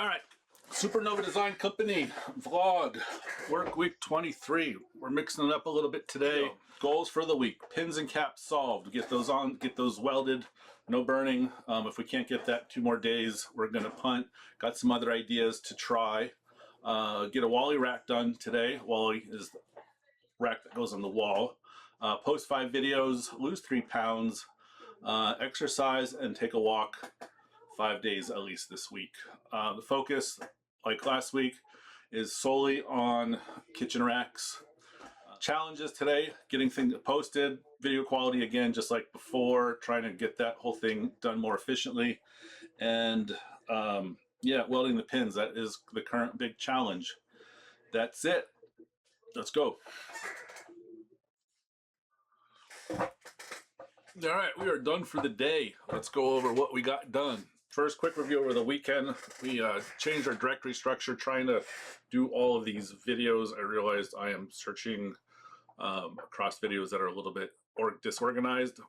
All right, Supernova Design Company vlog, work week 23. We're mixing it up a little bit today. Goals for the week: pins and caps solved. Get those on, get those welded, no burning. If we can't get that 2 more days, we're gonna punt. Got some other ideas to try. Get a Wally rack done today. Wally is the rack that goes on the wall. Post 5 videos, lose 3 pounds, exercise, and take a walk 5 days at least this week. The focus, like last week, is solely on kitchen racks. Challenges today: getting things posted, video quality again, just like before, trying to get that whole thing done more efficiently, and yeah, welding the pins. That is the current big challenge. That's it. Let's go. All right, we are done for the day. Let's go over what we got done. First, quick review over the weekend. We changed our directory structure, trying to do all of these videos. I realized I am searching across videos that are a little bit disorganized.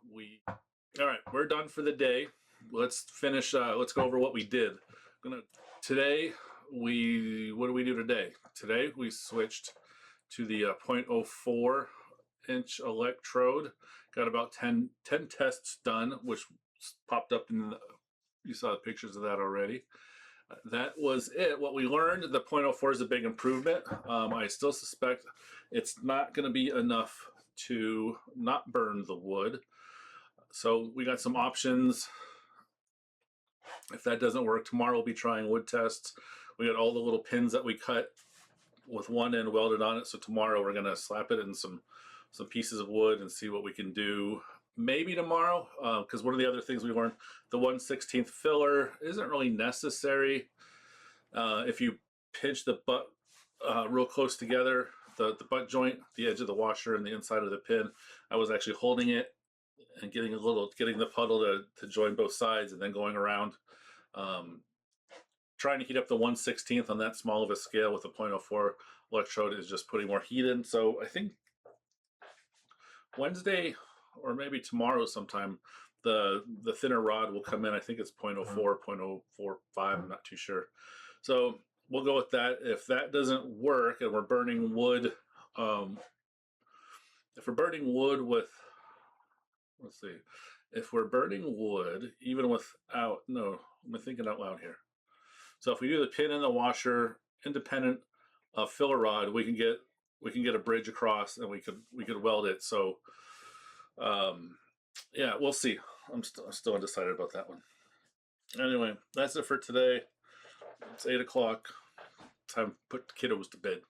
All right, we're done for the day. Let's finish. Let's go over what we did. Today, what do we do today? Today we switched to the 0.04 inch electrode. Got about 10 tests done, which popped up in the, you saw the pictures of that already. That was it. What we learned, the 0.04 is a big improvement. I still suspect it's not going to be enough to not burn the wood. So we got some options. If that doesn't work, tomorrow we'll be trying wood tests. We got all the little pins that we cut with one end welded on it. So tomorrow we're going to slap it in some pieces of wood and see what we can do. Maybe tomorrow, because one of the other things we learned, the 1/16 filler isn't really necessary. If you pinch the butt real close together, the butt joint, the edge of the washer and the inside of the pin, I was actually holding it and getting the puddle to join both sides, and then going around, trying to heat up the 1/16 on that small of a scale with a 0.04 electrode is just putting more heat in. So I think Wednesday or maybe tomorrow sometime, the thinner rod will come in. I think it's 0.04, 0.045, I'm not too sure. So we'll go with that. If that doesn't work and we're burning wood, if we're burning wood with, let's see, if we're burning wood even without, no, I'm thinking out loud here. So if we do the pin in the washer, independent of filler rod, we can get a bridge across, and we could weld it. So yeah, we'll see. I'm still undecided about that one. Anyway, that's it for today. It's 8 o'clock. Time to put the kiddos to bed.